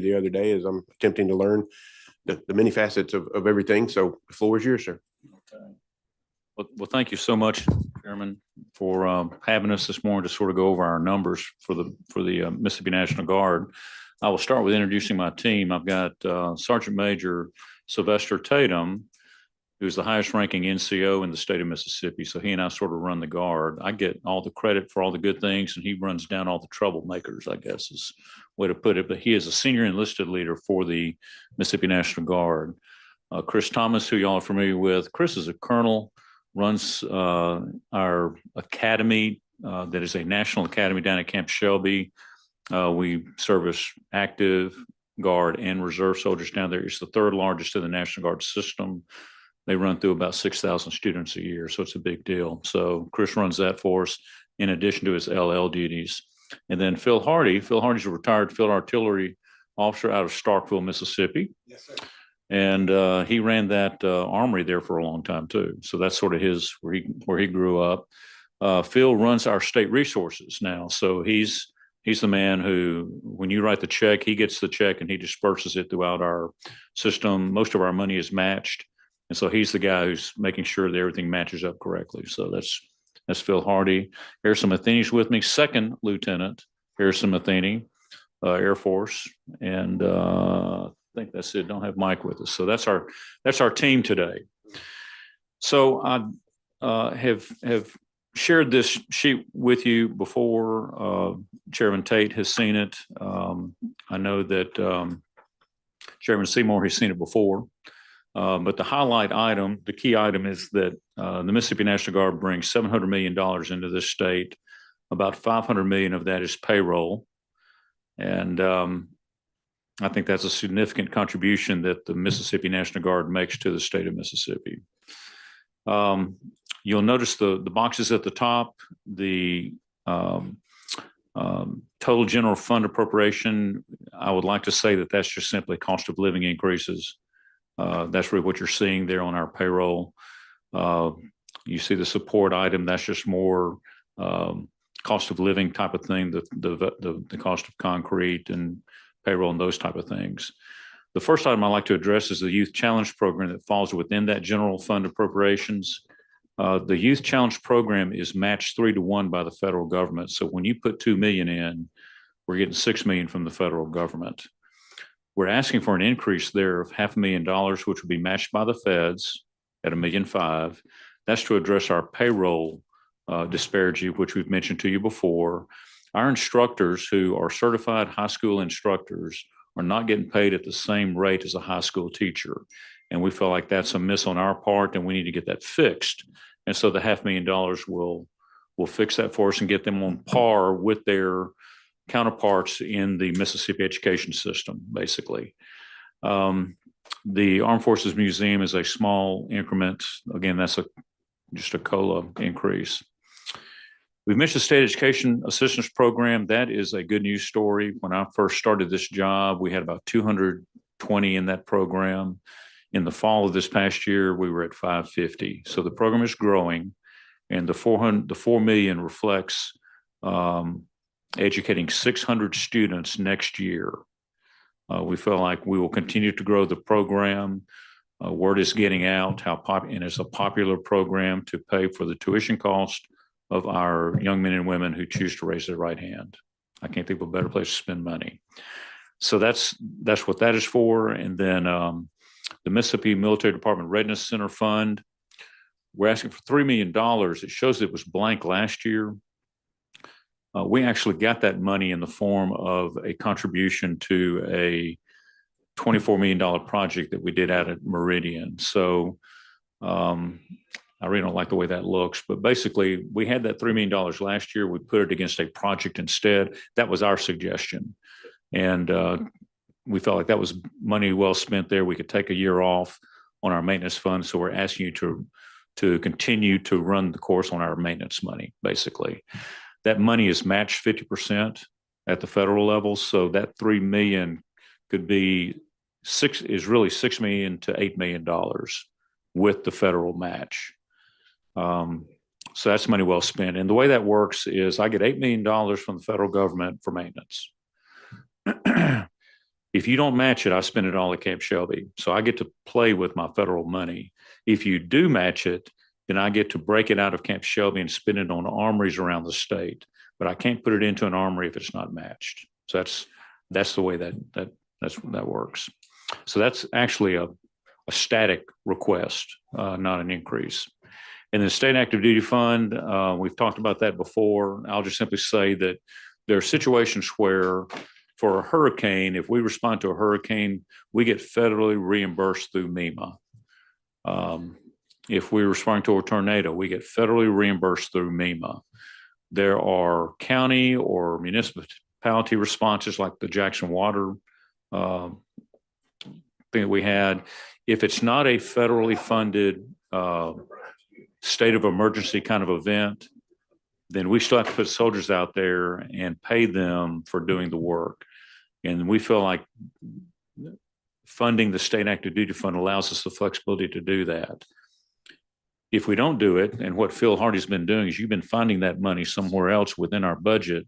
the other day as I'm attempting to learn the many facets of everything. So the floor is yours, sir. Okay. Well, thank you so much, Chairman, for having us this morning to sort of go over our numbers for the Mississippi National Guard. I will start with introducing my team. I've got Sergeant Major Sylvester Tatum, who's the highest ranking NCO in the state of Mississippi. So he and I sort of run the Guard. I get all the credit for all the good things, and he runs down all the troublemakers, I guess is the way to put it. But he is a senior enlisted leader for the Mississippi National Guard. Chris Thomas, who y'all are familiar with. Chris is a colonel, runs our academy that is a national academy down at Camp Shelby. We service active Guard and reserve soldiers down there. It's the third largest in the National Guard system. They run through about 6,000 students a year, so it's a big deal. So Chris runs that for us in addition to his LL duties. And then Phil Hardy's a retired field artillery officer out of Starkville, Mississippi. Yes, sir. And he ran that armory there for a long time too. So that's sort of where he grew up. Phil runs our state resources now. So he's the man who, when you write the check, he gets the check and he disperses it throughout our system. Most of our money is matched. And so he's the guy who's making sure that everything matches up correctly. So that's Phil Hardy. Harrison Matheny's with me, Second Lieutenant Harrison Matheny, Air Force. And I think that's it. Don't have Mike with us. So that's our team today. So I have shared this sheet with you before. Chairman Tate has seen it. I know that Chairman Seymour has seen it before. But the highlight item, the key item is that the Mississippi National Guard brings $700 million into this state. About $500 million of that is payroll. And I think that's a significant contribution that the Mississippi National Guard makes to the state of Mississippi. You'll notice the boxes at the top, the total general fund appropriation. I would like to say that that's just simply cost of living increases. That's really what you're seeing there on our payroll. You see the support item, that's just more cost of living type of thing, the cost of concrete and payroll and those type of things. The first item I'd like to address is the Youth Challenge Program that falls within that general fund appropriations. The Youth Challenge Program is matched 3-to-1 by the federal government. So when you put $2 million in, we're getting $6 million from the federal government. We're asking for an increase there of $500,000, which will be matched by the feds at $1.5 million. That's to address our payroll disparity, which we've mentioned to you before. Our instructors who are certified high school instructors are not getting paid at the same rate as a high school teacher. And we feel like that's a miss on our part and we need to get that fixed. And so the $500,000 will fix that for us and get them on par with their counterparts in the Mississippi education system, basically. The Armed Forces Museum is a small increment. Again, that's just a COLA increase. We've mentioned the State Education Assistance Program. That is a good news story. When I first started this job, we had about 220 in that program. In the fall of this past year, we were at 550. So the program is growing, and the $4 million reflects educating 600 students next year. We feel like we will continue to grow the program. Word is getting out and it's a popular program to pay for the tuition cost of our young men and women who choose to raise their right hand. I can't think of a better place to spend money. So that's what that is for. And then the Mississippi Military Department Readiness Center Fund, we're asking for $3 million. It shows it was blank last year. We actually got that money in the form of a contribution to a $24 million project that we did out at Meridian. So I really don't like the way that looks, but basically we had that $3 million last year. We put it against a project instead. That was our suggestion. And we felt like that was money well spent there. We could take a year off on our maintenance fund. So we're asking you to continue to run the course on our maintenance money, basically. That money is matched 50% at the federal level. So that $3 million could be really $6 million to $8 million with the federal match. So that's money well spent. And the way that works is I get $8 million from the federal government for maintenance. If you don't match it, I spend it all at Camp Shelby. So I get to play with my federal money. If you do match it, then I get to break it out of Camp Shelby and spend it on armories around the state. But I can't put it into an armory if it's not matched. So that's the way that works. So that's actually a static request, not an increase. And the state active duty fund, we've talked about that before. I'll just simply say that there are situations where for a hurricane, if we respond to a hurricane, we get federally reimbursed through MEMA. If we respond to a tornado, we get federally reimbursed through MEMA. There are county or municipality responses like the Jackson Water thing that we had. If it's not a federally funded state of emergency kind of event, then we still have to put soldiers out there and pay them for doing the work. And we feel like funding the state active duty fund allows us the flexibility to do that. If we don't do it, and what Phil Hardy's been doing is you've been finding that money somewhere else within our budget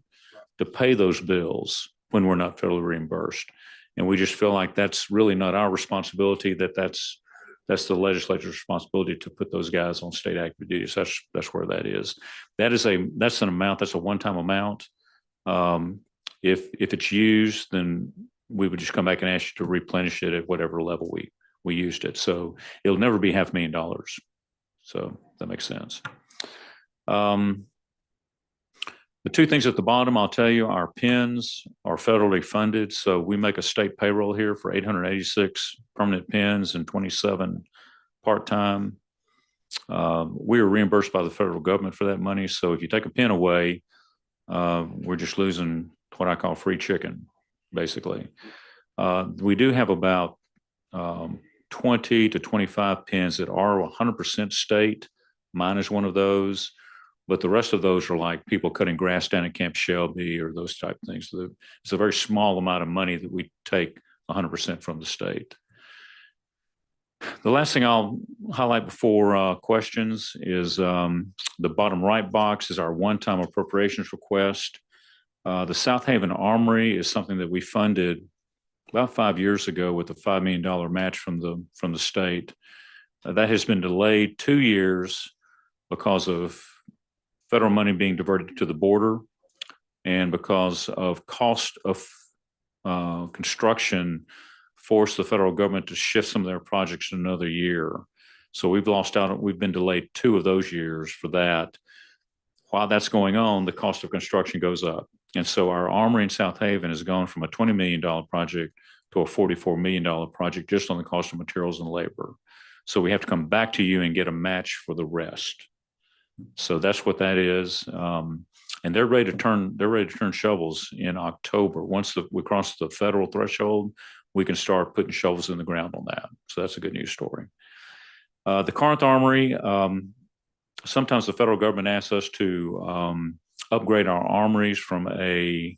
to pay those bills when we're not federally reimbursed. And we just feel like that's really not our responsibility, that's the legislature's responsibility to put those guys on state active duty. So that's where that is. That's an amount, that's a one-time amount. If it's used, then we would just come back and ask you to replenish it at whatever level we used it. So it'll never be $500,000. So that makes sense. The two things at the bottom, I'll tell you, our PINs are federally funded. So we make a state payroll here for 886 permanent PINs and 27 part-time. We are reimbursed by the federal government for that money. So if you take a PIN away, we're just losing what I call free chicken, basically. We do have about 20 to 25 PINs that are 100% state. Mine is one of those. But the rest of those are like people cutting grass down at Camp Shelby or those type of things. So it's a very small amount of money that we take 100% from the state. The last thing I'll highlight before questions is the bottom right box is our one-time appropriations request. The South Haven Armory is something that we funded about 5 years ago with a $5 million match from the state. That has been delayed 2 years because of federal money being diverted to the border and because of cost of construction forced the federal government to shift some of their projects to another year. So we've lost out. We've been delayed 2 of those years for that. While that's going on, the cost of construction goes up. And so our armory in South Haven has gone from a $20 million project to a $44 million project just on the cost of materials and labor. So we have to come back to you and get a match for the rest. So that's what that is. And they're ready to turn shovels in October. Once we cross the federal threshold, we can start putting shovels in the ground on that. So that's a good news story. The Corinth Armory, sometimes the federal government asks us to upgrade our armories to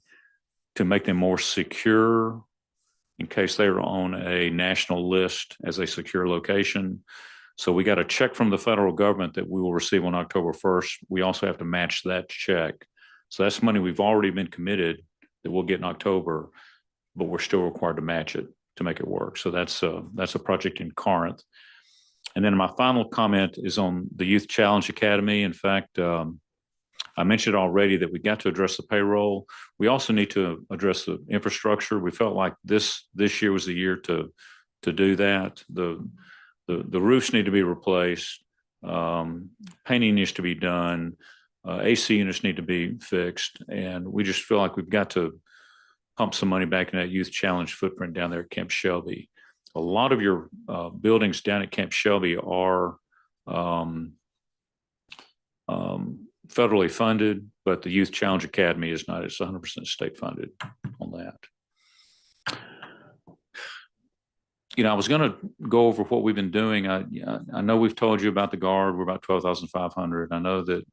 make them more secure in case they are on a national list as a secure location. So we got a check from the federal government that we will receive on October 1st. We also have to match that check. So that's money we've already been committed that we'll get in October, but we're still required to match it to make it work. So that's a project in Corinth. And then my final comment is on the Youth Challenge Academy. In fact, I mentioned already that we got to address the payroll. We also need to address the infrastructure. We felt like this year was the year to do that. The roofs need to be replaced. Painting needs to be done. AC units need to be fixed. And we just feel like we've got to pump some money back in that Youth Challenge footprint down there at Camp Shelby. A lot of your buildings down at Camp Shelby are federally funded, but the Youth Challenge Academy is not. It's 100% state funded on that. I was going to go over what we've been doing. I know we've told you about the Guard. We're about 12,500. I know that,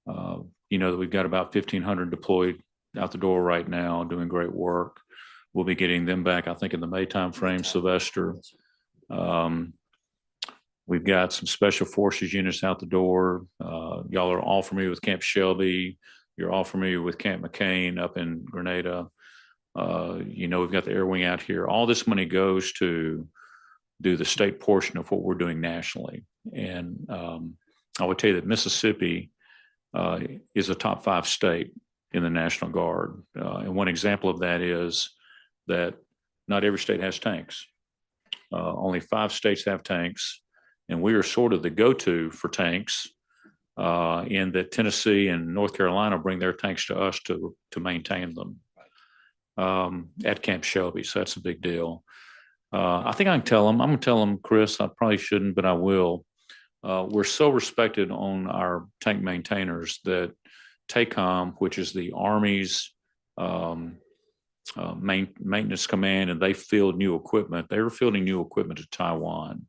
that we've got about 1,500 deployed out the door right now doing great work. We'll be getting them back, I think, in the May timeframe, Sylvester. We've got some special forces units out the door. Y'all are all familiar with Camp Shelby. You're all familiar with Camp McCain up in Grenada. We've got the air wing out here. All this money goes to do the state portion of what we're doing nationally. And I would tell you that Mississippi is a top 5 state in the National Guard. And one example of that is that not every state has tanks. Only 5 states have tanks, and we are sort of the go-to for tanks in that Tennessee and North Carolina bring their tanks to us to maintain them at Camp Shelby. So that's a big deal. I think I can tell them. I'm going to tell them, Chris, I probably shouldn't, but I will. We're so respected on our tank maintainers that TACOM, which is the Army's maintenance command, and they field new equipment. They were fielding new equipment to Taiwan.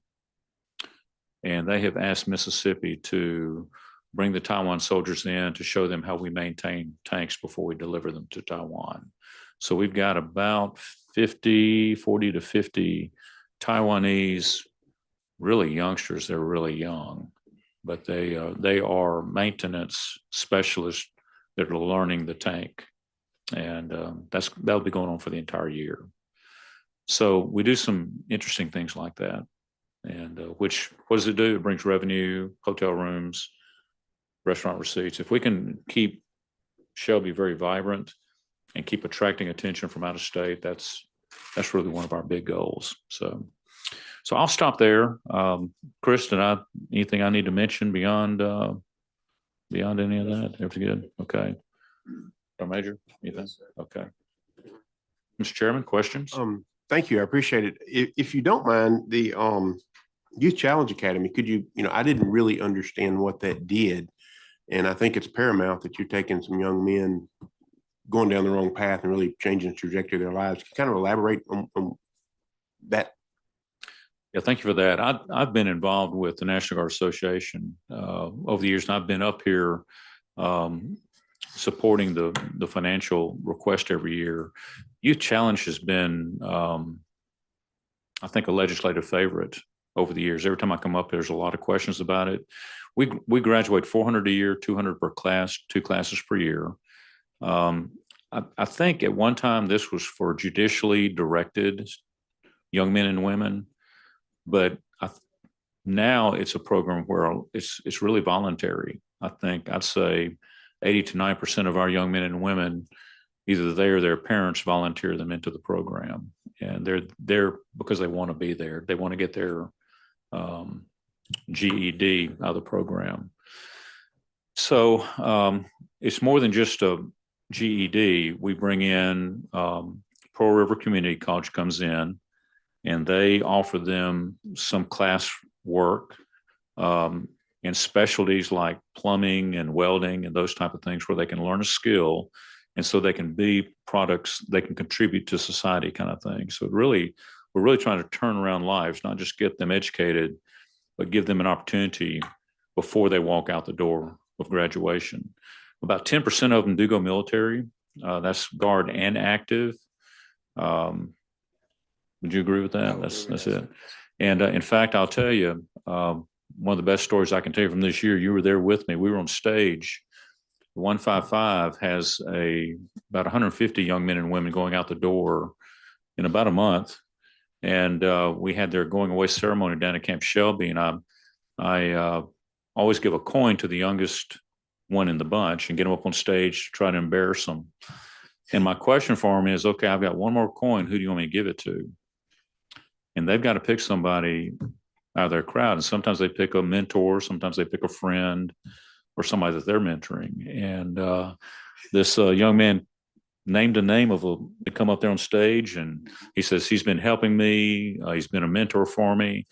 And they have asked Mississippi to bring the Taiwan soldiers in to show them how we maintain tanks before we deliver them to Taiwan. So we've got about 40 to 50 Taiwanese, really youngsters. They're really young, but they are maintenance specialists that are learning the tank. And that'll be going on for the entire year. So we do some interesting things like that. And what does it do? It brings revenue, hotel rooms, restaurant receipts. If we can keep Shelby very vibrant and keep attracting attention from out of state, that's really one of our big goals. So I'll stop there. Chris, anything I need to mention beyond any of that? Everything good? Okay. Dr. Major, anything? Okay. Mr. Chairman, questions? Thank you. I appreciate it. If you don't mind, the Youth Challenge Academy, could you, I didn't really understand what that did. And I think it's paramount that you're taking some young men going down the wrong path and really changing the trajectory of their lives. Can you kind of elaborate on that? Yeah, thank you for that. I've been involved with the National Guard Association over the years, and I've been up here supporting the financial request every year. Youth Challenge has been, I think, a legislative favorite over the years. Every time I come up, there's a lot of questions about it. We graduate 400 a year, 200 per class, 2 classes per year. I think at one time this was for judicially directed young men and women, but now it's a program where it's really voluntary. I think I'd say 80 to 9% of our young men and women, either they or their parents, volunteer them into the program, and they're there because they want to be there. They want to get their GED out of the program. So it's more than just a GED. We bring in Pearl River Community College comes in, and they offer them some class work in specialties like plumbing and welding and those type of things, where they can learn a skill, and so they can be products, they can contribute to society, kind of thing. So we're really trying to turn around lives, not just get them educated, but give them an opportunity before they walk out the door of graduation. About 10% of them do go military. That's Guard and active. Would you agree with that? That's it. And in fact, I'll tell you, one of the best stories I can tell you from this year, you were there with me. We were on stage. 155 has about 150 young men and women going out the door in about a month. And we had their going away ceremony down at Camp Shelby. And I always give a coin to the youngest one in the bunch and get them up on stage to try to embarrass them. And my question for them is, okay, I've got one more coin. Who do you want me to give it to? And they've got to pick somebody out of their crowd. And sometimes they pick a mentor, sometimes they pick a friend or somebody that they're mentoring. And this young man named a name of they come up there on stage, and he says, he's been helping me. He's been a mentor for me.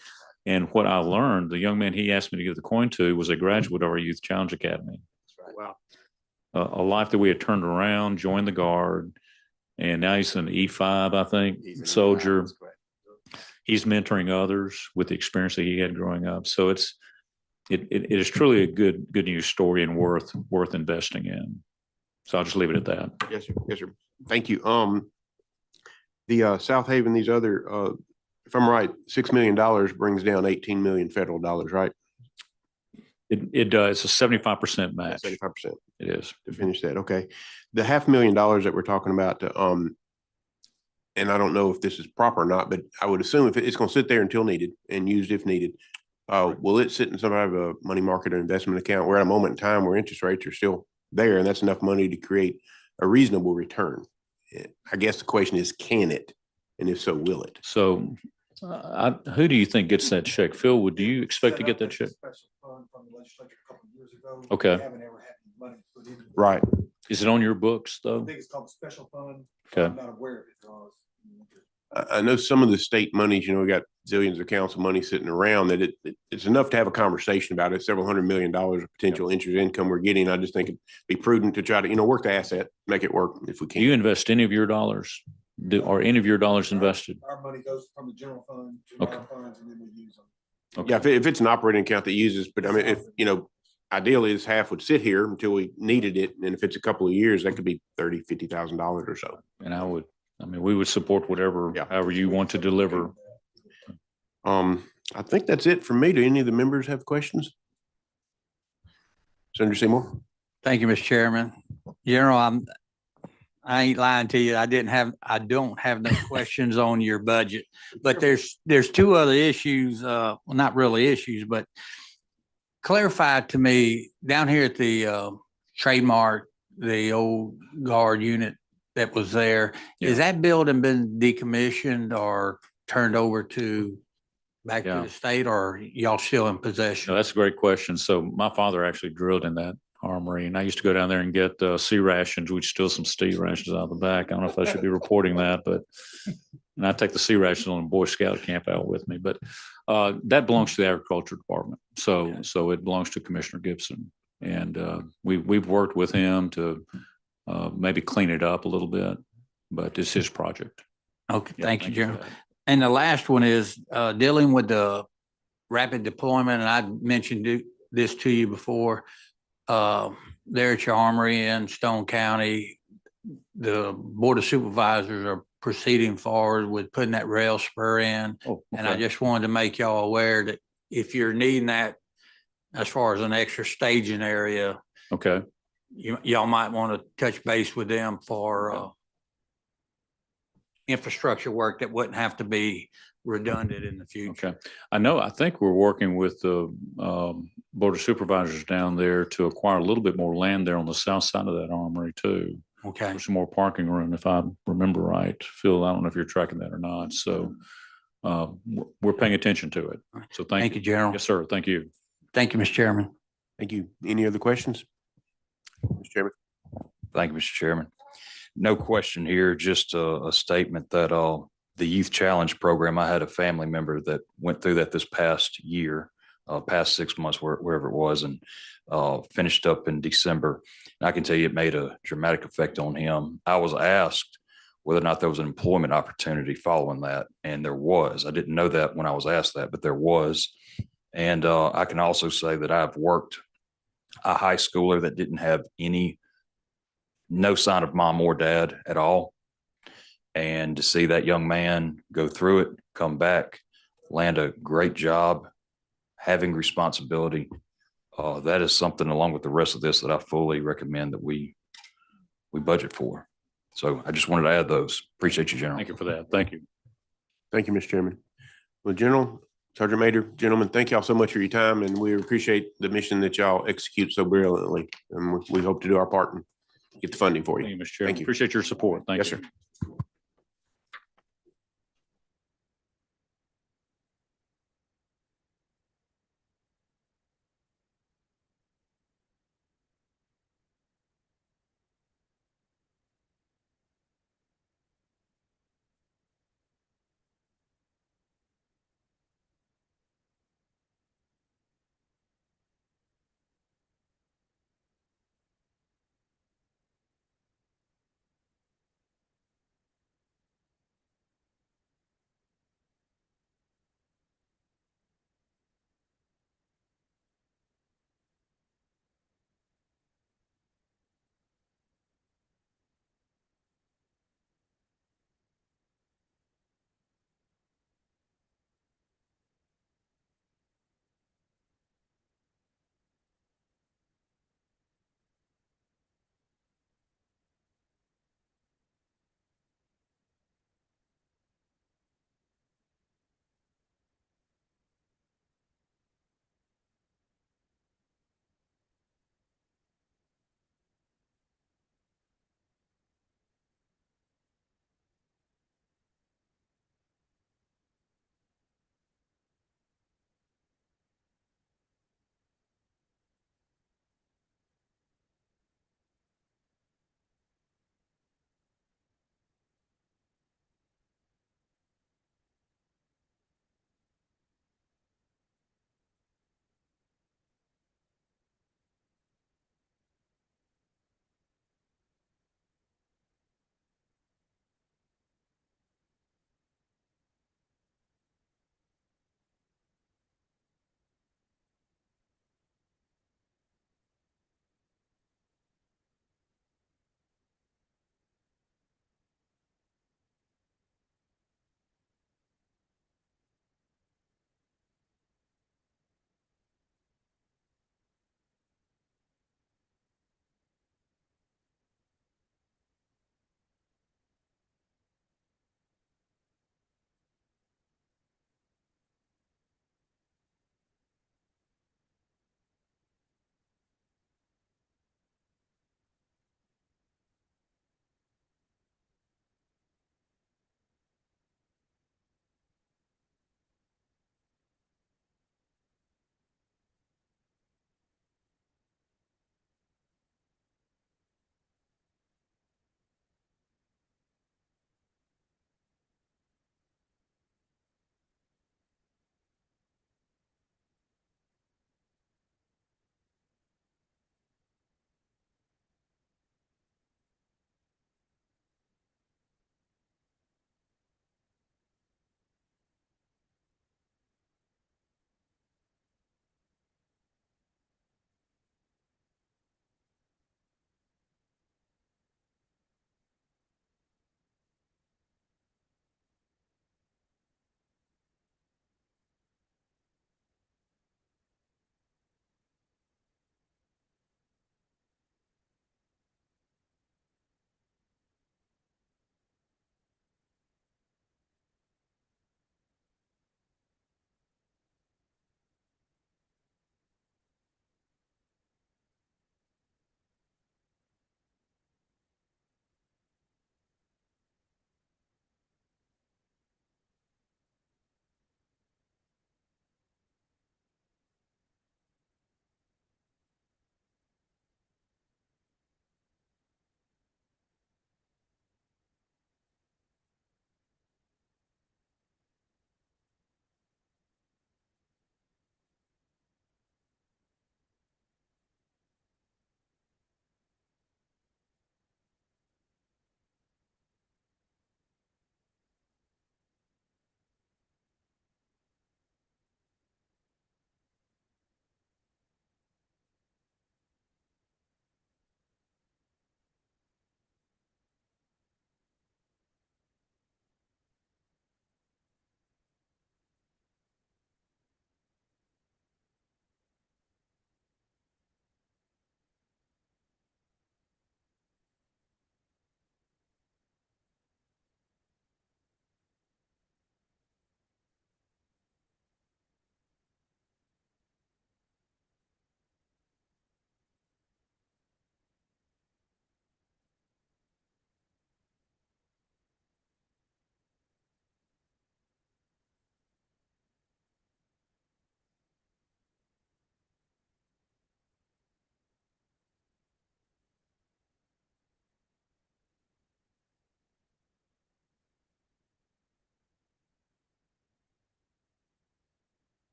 And what I learned, the young man he asked me to give the coin to was a graduate of our Youth Challenge Academy. Wow. A life that we had turned around, joined the Guard, and now he's an E5, I think, soldier. He's mentoring others with the experience that he had growing up. So it is truly a good news story and worth investing in. So I'll just leave it at that. Yes, sir. Yes, sir. Thank you. The South Haven, these other, if I'm right, $6 million brings down 18 million federal dollars, right? It does. It's a 75% match. 75%. It is. To finish that. Okay. The $500,000 that we're talking about to and I don't know if this is proper or not, but I would assume if it's going to sit there until needed and used if needed, will it sit in some kind of a money market or investment account? We're at a moment in time where interest rates are still there, and that's enough money to create a reasonable return. I guess the question is, can it? And if so, will it? So who do you think gets that check? Phil, do you expect to get that check? Special fund from the legislature a couple of years ago. Okay. We haven't ever had any money put into it. Right. Is it on your books I though? think it's called special fund. Okay. I'm not aware of it. I know some of the state monies, we got zillions of council money sitting around that it's enough to have a conversation about it. Several $100 million of potential interest income we're getting. I just think it'd be prudent to try to, work the asset, make it work if we Do can. you invest any of your dollars? Are any of your dollars invested? Our money goes from the general fund to Okay. our funds, and then we use them. Okay. Yeah, if it's an operating account that uses, but I mean, if, ideally this half would sit here until we needed it. And if it's a couple of years, that could be $30,000, $50,000 or so. And we would support whatever, however you want to deliver. I think that's it for me. Do any of the members have questions? Senator Seymour? Thank you, Mr. Chairman. General, I ain't lying to you. I don't have no questions on your budget, but there's two other issues, well, not really issues, but clarify to me down here at the trademark, the old guard unit that was there. Yeah. Is that building been decommissioned or turned over back to the state, or y'all still in possession? No, that's a great question. So my father actually drilled in that armory, and I used to go down there and get sea rations. We'd steal some sea rations out of the back. I don't know if I should be reporting that, but and I take the sea rations on a Boy Scout camp out with me. But that belongs to the Agriculture Department. So it belongs to Commissioner Gibson, and we've worked with him to maybe clean it up a little bit, but it's his project. Okay, Yeah, thank you, General. for that. And the last one is dealing with the rapid deployment, and I mentioned this to you before. There at your armory in Stone County, the Board of Supervisors are proceeding forward with putting that rail spur in. Oh, okay. And I just wanted to make y'all aware that if you're needing that, as far as an extra staging area, Okay. y'all might want to touch base with them for infrastructure work that wouldn't have to be redundant in the future. Okay. I think we're working with the Board of Supervisors down there to acquire a little bit more land there on the south side of that armory too. Okay. For some more parking room, if I remember right. Phil, I don't know if you're tracking that or not. So we're paying attention to it. So Thank you, General. Yes, sir. Thank you. Thank you, Mr. Chairman. Thank you. Any other questions? Mr. Chairman? Thank you, Mr. Chairman. No question here, just a statement that the Youth Challenge Program, I had a family member that went through that this past year, past 6 months, wherever it was, and finished up in December. And I can tell you it made a dramatic effect on him. I was asked whether or not there was an employment opportunity following that, and there was. I didn't know that when I was asked that, but there was. And I can also say that I've worked a high schooler that didn't have no sign of mom or dad at all. And to see that young man go through it, come back, land a great job, having responsibility, that is something along with the rest of this that I fully recommend that we budget for. So I just wanted to add those. Appreciate you, General. Thank you for that. Thank you. Thank you, Mr. Chairman. Well, General, Sergeant Major, gentlemen, thank y'all so much for your time, and we appreciate the mission that y'all execute so brilliantly. And we hope to do our part and get the funding for you. Thank you, Mr. Chairman. Thank you. Appreciate your support. Thank Yes, you. sir.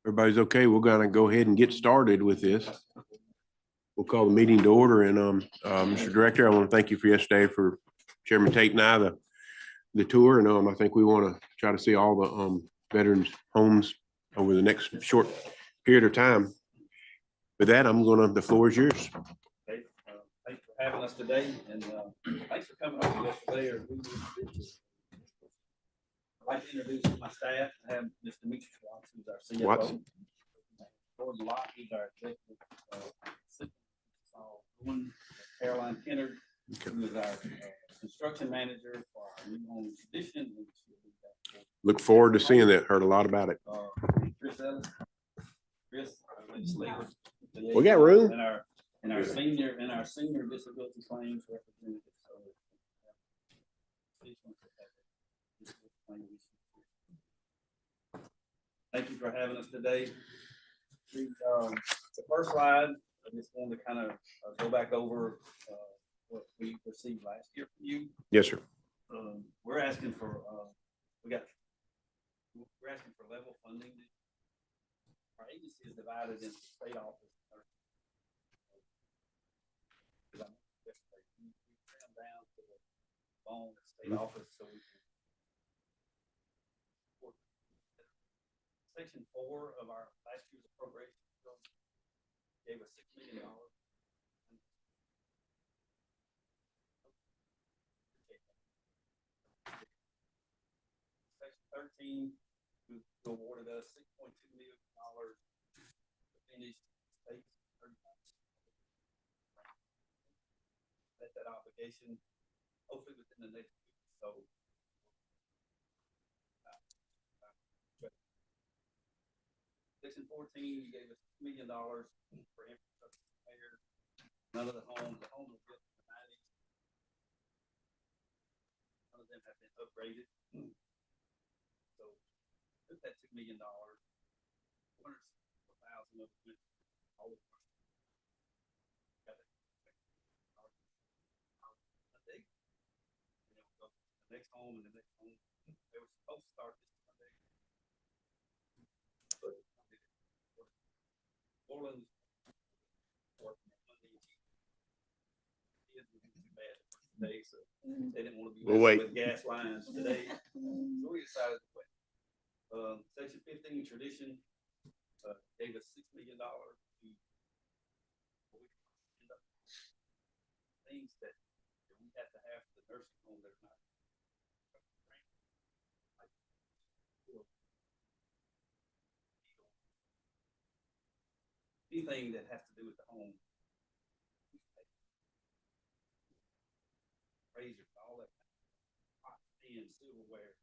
Everybody's okay. We're gonna go ahead and get started with this. We'll call the meeting to order and, Mr. Director, I want to thank you for yesterday for Chairman Tate and I, the tour. And, I think we want to try to see all the, veterans homes over the next short period of time. With that, the floor is yours. Okay, thanks for having us today, and thanks for coming over yesterday. I'd like to introduce my staff. I have Mr. Demetrius Watts, who's our CFO. Watts. Gordon Locke, he's our executive. Caroline Kennard, who is our construction manager for our new home addition. Look forward to seeing that. Heard a lot about it. Chris Ellis, our legislator. We got room. And our senior disability claims representative. Thank you for having us today. The first slide, I just wanted to kind of go back over what we received last year from you. Yes, sir. We're asking for level funding. Our agency is divided into state office. Down to the bone state office, so we can. Section 4 of our last year's appropriations bill gave us $6 million. Section 13 who awarded us $6.2 million to finish state's 35. Met that obligation hopefully within the next week or so. Section 14, you gave us $2 million for infrastructure repair. None of the homes were built in the 90s. None of them have been upgraded. So took that $2 million, $464,000 of it, all of the next home and the next home. They were supposed to start this Monday. But Orland working on Monday. Kids were too bad today, so they didn't want to be messing with gas lines today. So we decided to wait. Section 15 tradition gave us $6 million to things that we have to have for the nursing home that are not. Anything that has to do with the home, razor, all that hot pan, silverware.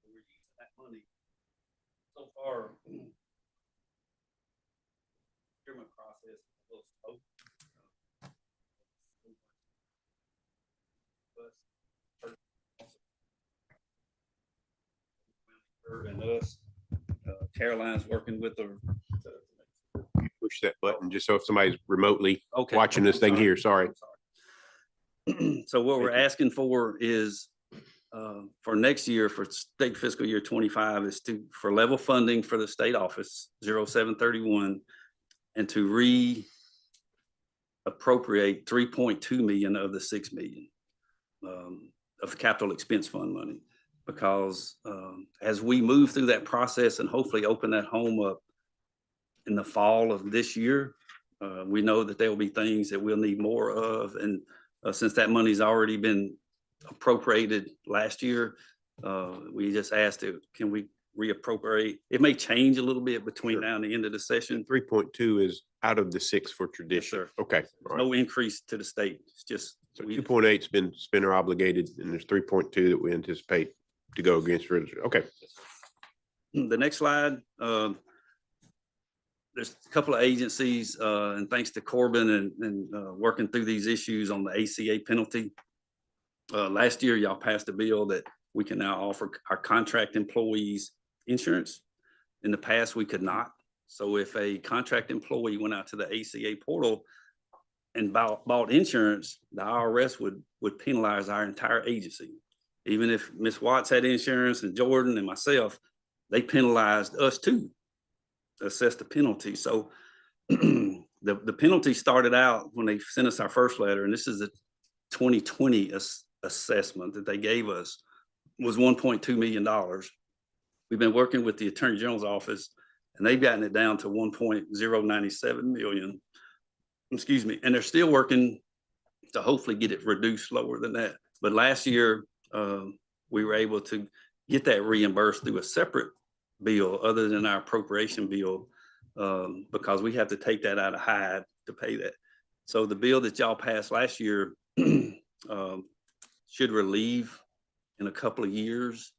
We're using that money so far. Procurement process is a little slow. And us, Caroline's working with the. Push that button just so if somebody's remotely Okay. watching this thing here, sorry. So what we're Thank you. asking for is for next year, for state fiscal year 25, is for level funding for the state office 0731 and to appropriate 3.2 million of the 6 million of capital expense fund money. Because as we move through that process and hopefully open that home up in the fall of this year, we know that there will be things that we'll need more of. And since that money's already been appropriated last year, we just asked can we reappropriate? It may change a little bit between now and the end of the session. 3.2 is out of the 6 for tradition. Yes, sir. Okay. All right. No increase to the state. It's just So 2.8's been spender obligated and there's 3.2 that we anticipate to go against register. Okay. The next slide. There's a couple of agencies, and thanks to Corbin and working through these issues on the ACA penalty. Last year, y'all passed a bill that we can now offer our contract employees insurance. In the past, we could not. So if a contract employee went out to the ACA portal and bought insurance, the IRS would penalize our entire agency. Even if Ms. Watts had insurance and Jordan and myself, they penalized us too, assessed the penalty. So the penalty started out when they sent us our first letter, and this is a 2020 assessment that they gave us, was $1.2 million. We've been working with the Attorney General's office, and they've gotten it down to 1.097 million. Excuse me. And they're still working to hopefully get it reduced lower than that. But last year, we were able to get that reimbursed through a separate bill other than our appropriation bill, because we have to take that out of HIDE to pay that. So the bill that y'all passed last year should relieve in a couple of years.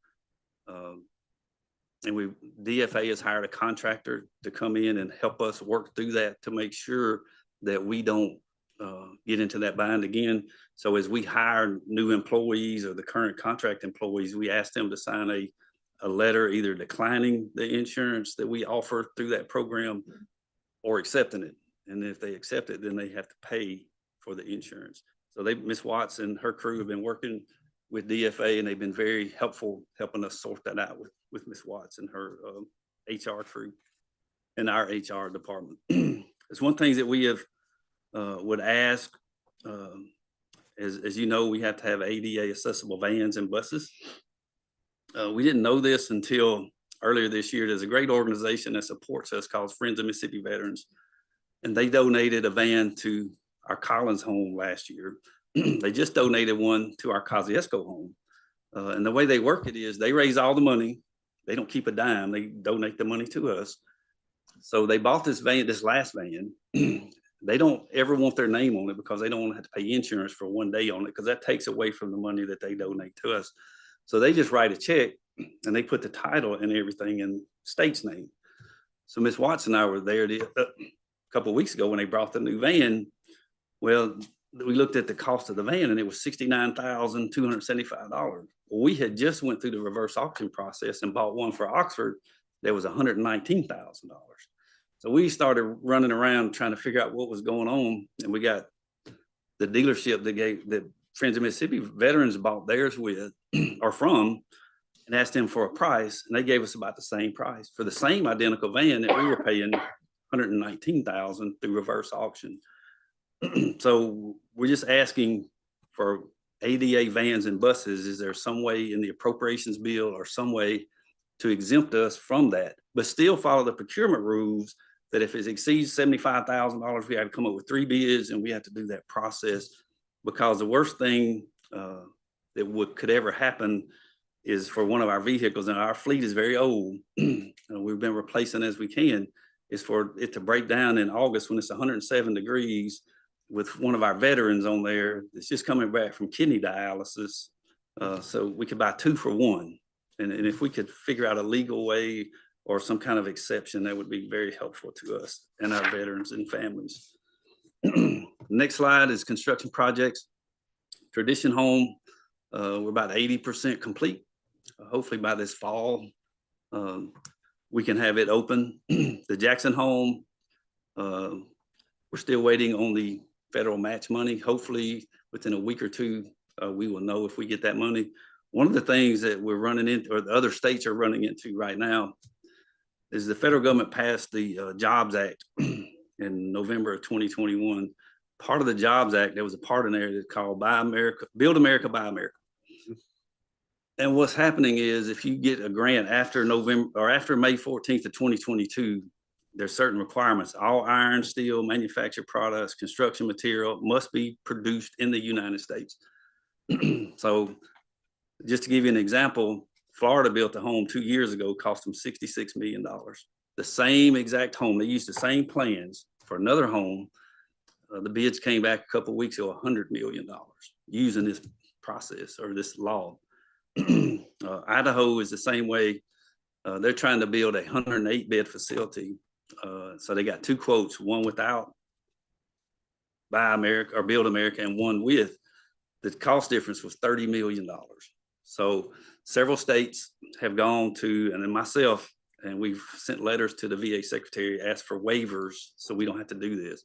And DFA has hired a contractor to come in and help us work through that to make sure that we don't get into that bind again. So as we hire new employees or the current contract employees, we ask them to sign a letter either declining the insurance that we offer through that program or accepting it. And if they accept it, then they have to pay for the insurance. So Ms. Watts and her crew have been working with DFA, and they've been very helpful helping us sort that out with Ms. Watts and her HR crew and our HR department. It's one thing that we have would ask, as you know, we have to have ADA accessible vans and buses. We didn't know this until earlier this year. There's a great organization that supports us called Friends of Mississippi Veterans, and they donated a van to our Collins home last year. They just donated one to our Kosciuszko home. And the way they work it is they raise all the money. They don't keep a dime. They donate the money to us. So they bought this van, this last van. They don't ever want their name on it because they don't want to have to pay insurance for one day on it, because that takes away from the money that they donate to us. So they just write a check and they put the title and everything in state's name. So Ms. Watts and I were there a couple of weeks ago when they brought the new van. Well, we looked at the cost of the van and it was $69,275. Well, we had just went through the reverse auction process and bought one for Oxford that was $119,000. So we started running around trying to figure out what was going on. And we got the dealership that Friends of Mississippi Veterans bought theirs with or from, and asked them for a price. And they gave us about the same price for the same identical van that we were paying $119,000 through reverse auction. So we're just asking for ADA vans and buses. Is there some way in the appropriations bill or some way to exempt us from that, but still follow the procurement rules that if it exceeds $75,000, we have to come up with 3 bids and we have to do that process, because the worst thing that could ever happen is for one of our vehicles, and our fleet is very old, we've been replacing as we can, is for it to break down in August when it's 107 degrees with one of our veterans on there that's just coming back from kidney dialysis. So we could buy 2 for 1. And if we could figure out a legal way or some kind of exception, that would be very helpful to us and our veterans and families. Next slide is construction projects. Tradition Home, we're about 80% complete. Hopefully by this fall, we can have it open. The Jackson Home, we're still waiting on the federal match money. Hopefully within a week or two, we will know if we get that money. One of the things that we're running into, or the other states are running into right now, is the federal government passed the Jobs Act in November of 2021. Part of the Jobs Act, there was a part in there that's called Buy America, Build America, Buy America. And what's happening is if you get a grant after November or after May 14th of 2022, there's certain requirements. All iron, steel, manufactured products, construction material must be produced in the United States. So just to give you an example, Florida built a home 2 years ago, cost them $66 million. The same exact home, they used the same plans for another home. The bids came back a couple of weeks ago, $100 million using this process or this law. Idaho is the same way. They're trying to build a 108-bed facility. So they got 2 quotes, one without Buy America or Build America and one with. The cost difference was $30 million. So several states have gone to, and then myself, and we've sent letters to the VA secretary, asked for waivers so we don't have to do this.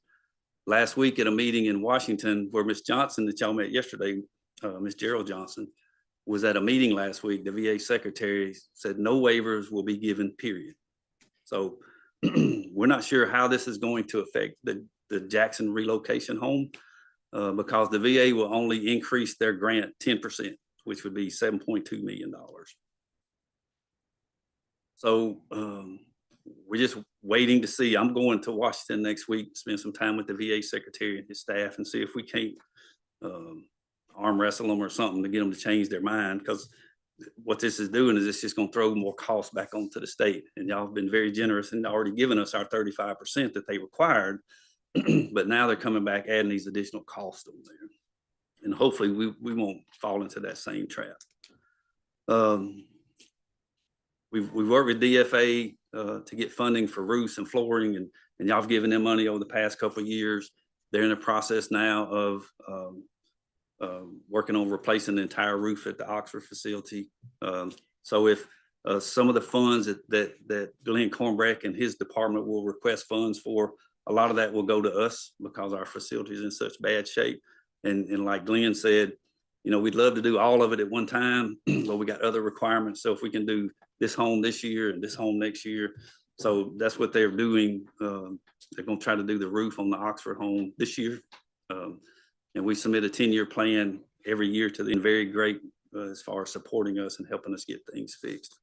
Last week at a meeting in Washington where Ms. Johnson that y'all met yesterday, Ms. Gerald Johnson, was at a meeting last week. The VA secretary said no waivers will be given, period. So we're not sure how this is going to affect the Jackson relocation home because the VA will only increase their grant 10%, which would be $7.2 million. So we're just waiting to see. I'm going to Washington next week, spend some time with the VA secretary and his staff and see if we can't arm wrestle them or something to get them to change their mind, because what this is doing is it's just going to throw more costs back onto the state. And y'all have been very generous and already given us our 35% that they required, but now they're coming back adding these additional costs on there. And hopefully we won't fall into that same trap. We've worked with DFA to get funding for roofs and flooring, and y'all have given them money over the past couple of years. They're in the process now of working on replacing the entire roof at the Oxford facility. So if some of the funds that Glenn Cornbreck and his department will request funds for, a lot of that will go to us because our facility is in such bad shape. And like Glenn said, you know, we'd love to do all of it at one time, but we got other requirements. So if we can do this home this year and this home next year. So that's what they're doing. They're going to try to do the roof on the Oxford home this year. And we submit a 10-year plan every year to them. Very great as far as supporting us and helping us get things fixed.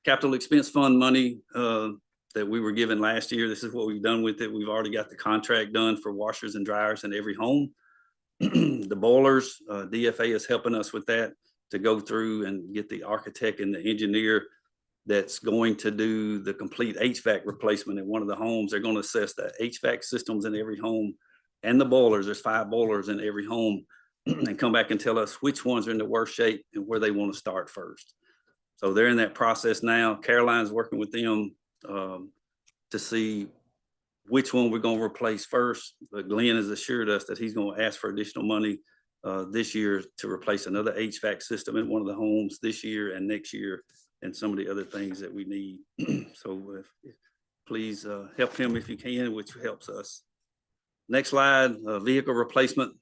Capital expense fund money that we were given last year. This is what we've done with it. We've already got the contract done for washers and dryers in every home. The boilers, DFA is helping us with that to go through and get the architect and the engineer that's going to do the complete HVAC replacement in one of the homes. They're going to assess the HVAC systems in every home and the boilers. There's 5 boilers in every home and come back and tell us which ones are in the worst shape and where they want to start first. So they're in that process now. Caroline's working with them to see which one we're going to replace first. But Glenn has assured us that he's going to ask for additional money this year to replace another HVAC system in one of the homes this year and next year, and some of the other things that we need. So please help him if you can, which helps us. Next slide, vehicle replacement.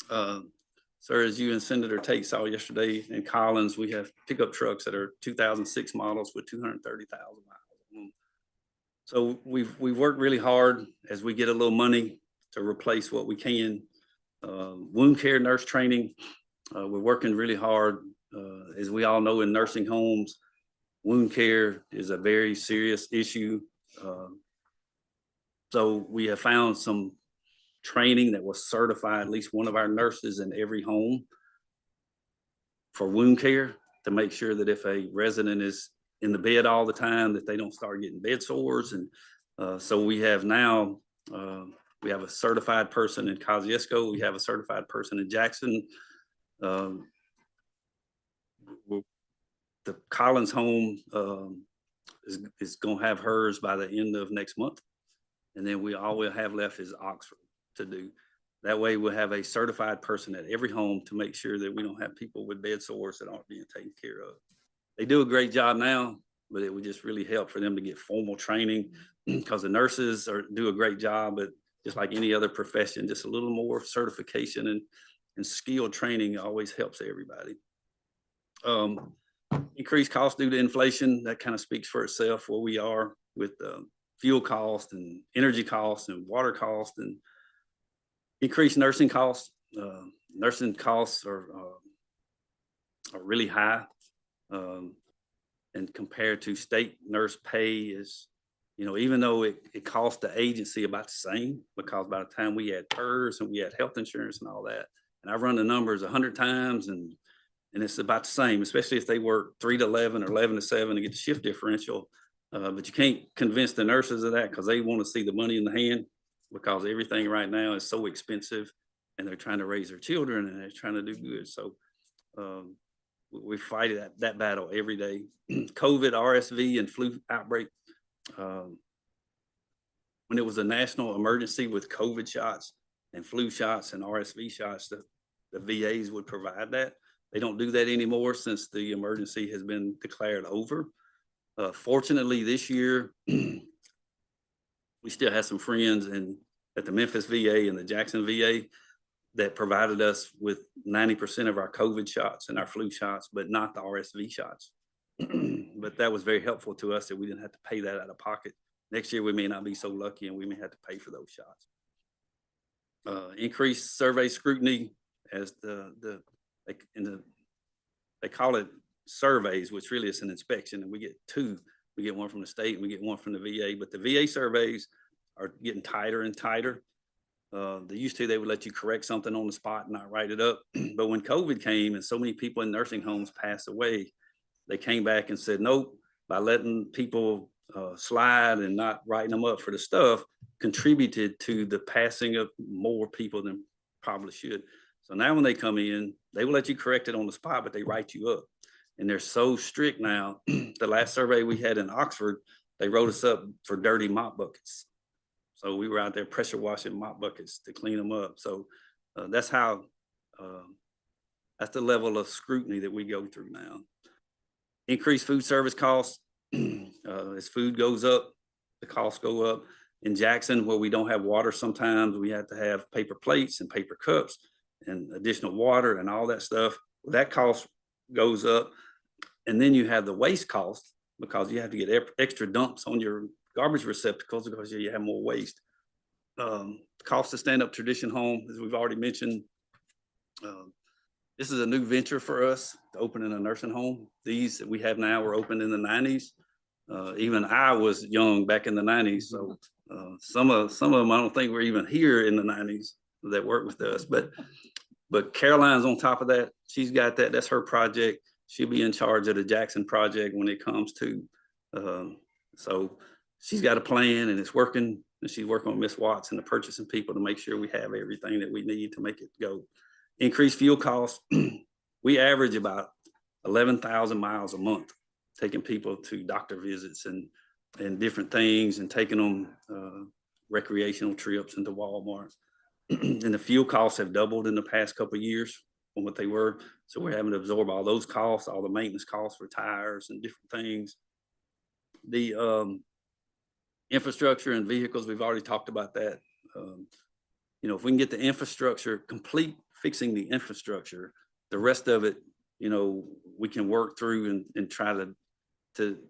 Sir, as you and Senator Tate saw yesterday in Collins, we have pickup trucks that are 2006 models with 230,000 miles. So we've worked really hard as we get a little money to replace what we can. Wound care nurse training, we're working really hard. As we all know, in nursing homes, wound care is a very serious issue. So we have found some training that was certified, at least one of our nurses in every home for wound care, to make sure that if a resident is in the bed all the time, that they don't start getting bed sores. And so we have now, we have a certified person in Kosciuszko. We have a certified person in Jackson. The Collins home is going to have hers by the end of next month. And then all we'll have left is Oxford to do. That way we'll have a certified person at every home to make sure that we don't have people with bed sores that aren't being taken care of. They do a great job now, but it would just really help for them to get formal training, because the nurses do a great job, but just like any other profession, just a little more certification and skill training always helps everybody. Increased cost due to inflation, that kind of speaks for itself where we are with fuel cost and energy costs and water costs, and increased nursing costs. Nursing costs are really high, and compared to state nurse pay is, you know, even though it costs the agency about the same, because by the time we add PERS and we add health insurance and all that, and I run the numbers 100 times and it's about the same, especially if they work 3 to 11 or 11 to 7 and get the shift differential. But you can't convince the nurses of that, because they want to see the money in the hand, because everything right now is so expensive and they're trying to raise their children and they're trying to do good. So we fight that battle every day. COVID, RSV, and flu outbreak. When it was a national emergency with COVID shots and flu shots and RSV shots, the VAs would provide that. They don't do that anymore since the emergency has been declared over. Fortunately, this year, we still have some friends at the Memphis VA and the Jackson VA that provided us with 90% of our COVID shots and our flu shots, but not the RSV shots. But that was very helpful to us that we didn't have to pay that out of pocket. Next year, we may not be so lucky and we may have to pay for those shots. Increased survey scrutiny as they call it surveys, which really is an inspection, and we get two. We get one from the state and we get one from the VA, but the VA surveys are getting tighter and tighter. They used to, they would let you correct something on the spot and not write it up. But when COVID came and so many people in nursing homes passed away, they came back and said, nope, by letting people slide and not writing them up for the stuff contributed to the passing of more people than probably should. So now when they come in, they will let you correct it on the spot, but they write you up. And they're so strict now. The last survey we had in Oxford, they wrote us up for dirty mop buckets. So we were out there pressure washing mop buckets to clean them up. So that's how, that's the level of scrutiny that we go through now. Increased food service costs. As food goes up, the costs go up. In Jackson, where we don't have water, sometimes we have to have paper plates and paper cups and additional water and all that stuff. That cost goes up. And then you have the waste cost because you have to get extra dumps on your garbage receptacles because you have more waste. Cost to stand up tradition home, as we've already mentioned. This is a new venture for us to open in a nursing home. These that we have now were opened in the 90s. Even I was young back in the 90s. So some of them, I don't think were even here in the 90s that worked with us. But Caroline's on top of that. She's got that. That's her project. She'll be in charge of the Jackson project when it comes to. So she's got a plan and it's working. And she's working with Miss Watts and the purchasing people to make sure we have everything that we need to make it go. Increased fuel costs. We average about 11,000 miles a month, taking people to doctor visits and different things and taking them recreational trips into Walmart. And the fuel costs have doubled in the past couple of years from what they were. So we're having to absorb all those costs, all the maintenance costs for tires and different things. The infrastructure and vehicles, we've already talked about that. You know, if we can get the infrastructure complete, fixing the infrastructure, the rest of it, you know, we can work through and try to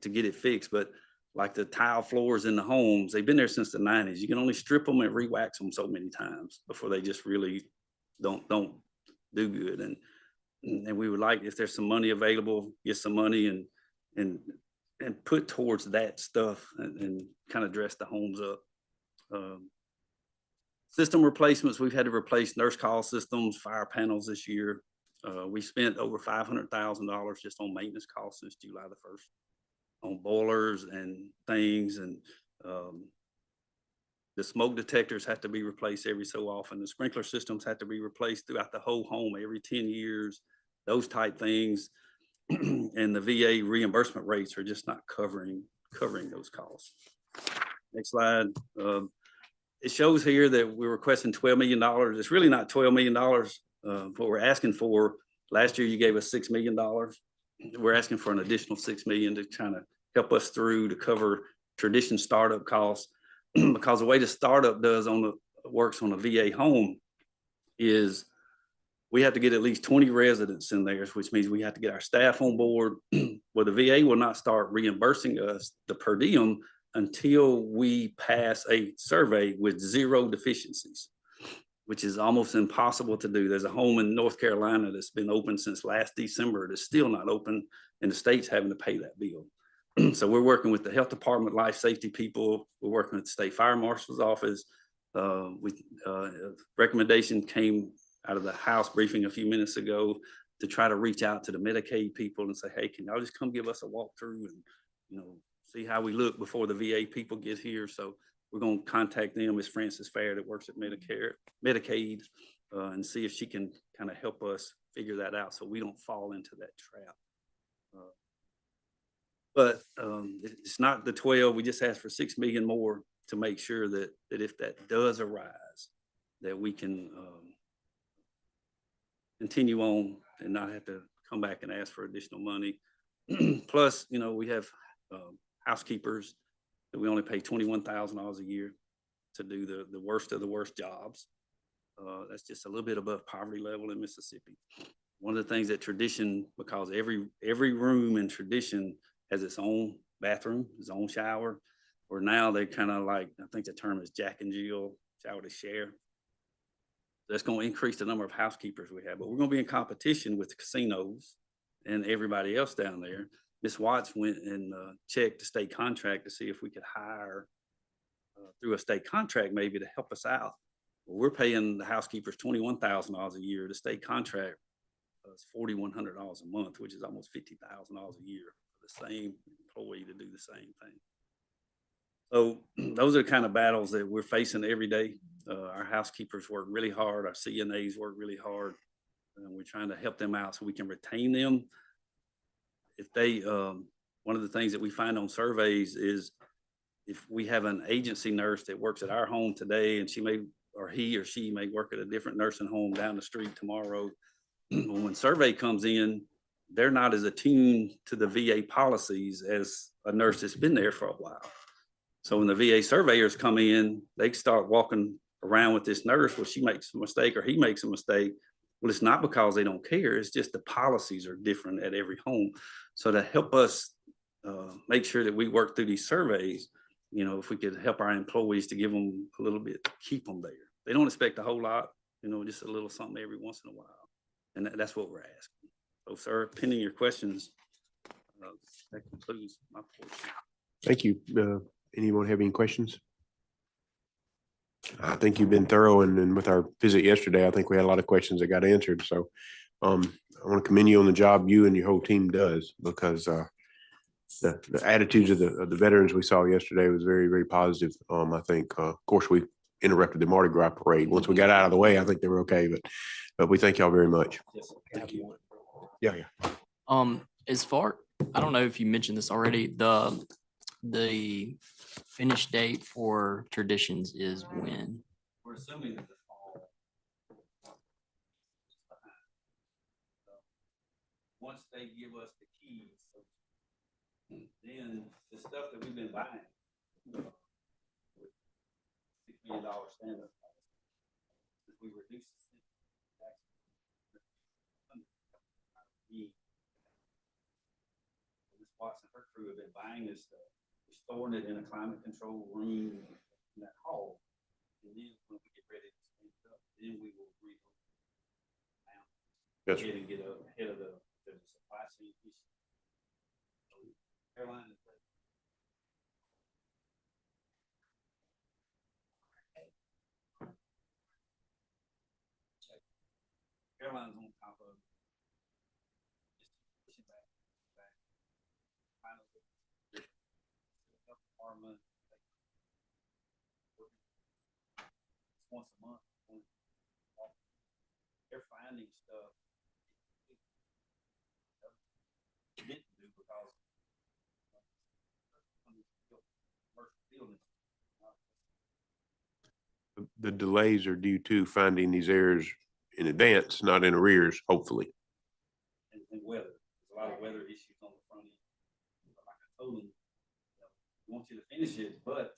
get it fixed. But like the tile floors in the homes, they've been there since the 90s. You can only strip them and re-wax them so many times before they just really don't do good. And we would like, if there's some money available, get some money and put towards that stuff and kind of dress the homes up. System replacements, we've had to replace nurse call systems, fire panels this year. We spent over $500,000 just on maintenance costs since July the 1st on boilers and things. And the smoke detectors have to be replaced every so often. The sprinkler systems have to be replaced throughout the whole home every 10 years, those type things. And the VA reimbursement rates are just not covering those costs. Next slide. It shows here that we're requesting $12 million. It's really not $12 million. What we're asking for, last year you gave us $6 million. We're asking for an additional $6 million to kind of help us through to cover tradition startup costs. Because the way the startup works on a VA home is we have to get at least 20 residents in there, which means we have to get our staff on board. Well, the VA will not start reimbursing us the per diem until we pass a survey with 0 deficiencies, which is almost impossible to do. There's a home in North Carolina that's been open since last December. That's still not open, and the state's having to pay that bill. So we're working with the health department, life safety people. We're working with the state fire marshal's office. Recommendation came out of the House briefing a few minutes ago to try to reach out to the Medicaid people and say, hey, can y'all just come give us a walkthrough and, you know, see how we look before the VA people get here. So we're going to contact them. It's Frances Fair that works at Medicaid and see if she can kind of help us figure that out so we don't fall into that trap. But it's not the 12. We just asked for 6 million more to make sure that if that does arise, that we can continue on and not have to come back and ask for additional money. Plus, you know, we have housekeepers that we only pay $21,000 a year to do the worst of the worst jobs. That's just a little bit above poverty level in Mississippi. One of the things that Tradition, because every room in Tradition has its own bathroom, its own shower, or now they kind of like, I think the term is Jack and Jill, shower to share. That's going to increase the number of housekeepers we have, but we're going to be in competition with the casinos and everybody else down there. Ms. Watts went and checked the state contract to see if we could hire through a state contract maybe to help us out. Well, we're paying the housekeepers $21,000 a year. The state contract is $4,100 a month, which is almost $50,000 a year for the same employee to do the same thing. So those are the kind of battles that we're facing every day. Our housekeepers work really hard. Our CNAs work really hard. And we're trying to help them out so we can retain them. If they, one of the things that we find on surveys is if we have an agency nurse that works at our home today and she may, or he or she may work at a different nursing home down the street tomorrow, when survey comes in, they're not as attuned to the VA policies as a nurse that's been there for a while. So when the VA surveyors come in, they start walking around with this nurse. Well, she makes a mistake or he makes a mistake. Well, it's not because they don't care. It's just the policies are different at every home. So to help us make sure that we work through these surveys, you know, if we could help our employees to give them a little bit, keep them there. They don't expect a whole lot, you know, just a little something every once in a while. And that's what we're asking. So, sir, pending your questions, that concludes my portion. Thank you. Anyone have any questions? I think you've been thorough, and with our visit yesterday, I think we had a lot of questions that got answered. So I want to commend you on the job you and your whole team does, because the attitudes of the veterans we saw yesterday was very, very positive. I think, of course, we interrupted the Mardi Gras parade. Once we got out of the way, I think they were okay, but we thank y'all very much. Yes, sir. Thank you. Yeah. As far, I don't know if you mentioned this already, the finish date for Traditions is when? We're assuming that the fall. Once they give us the keys, then the stuff that we've been buying, $6 million standard, if we reduce Ms. Watts and her crew have been buying this stuff. We're storing it in a climate control room in that hall. And then when we get ready to stand it up, then we will Yes, ahead and get ahead of the supply chain issue. So Caroline is ready. Caroline's on top of just pushing back. Finally, health department, once a month. They're finding stuff didn't do because the delays are due to finding these errors in advance, not in arrears, hopefully. and weather. There's a lot of weather issues on the front end. Like I told them, we want you to finish it, but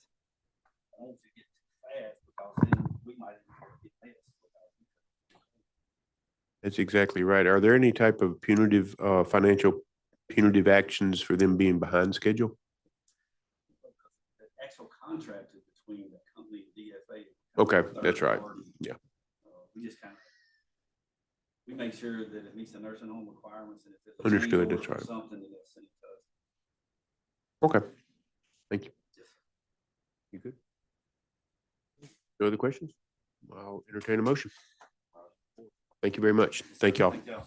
I don't want you to get too fast because then we might get messed. That's exactly right. Are there any type of punitive, financial punitive actions for them being behind schedule? The actual contract is between the company and DFA. Okay, that's right. Yeah. We just kind of, we make sure that it meets the nursing home requirements, and if it's Understood, that's right. something that they'll send it to us. Okay. Thank you. You good? No other questions? I'll entertain a motion. Thank you very much. Thank y'all. Thank y'all.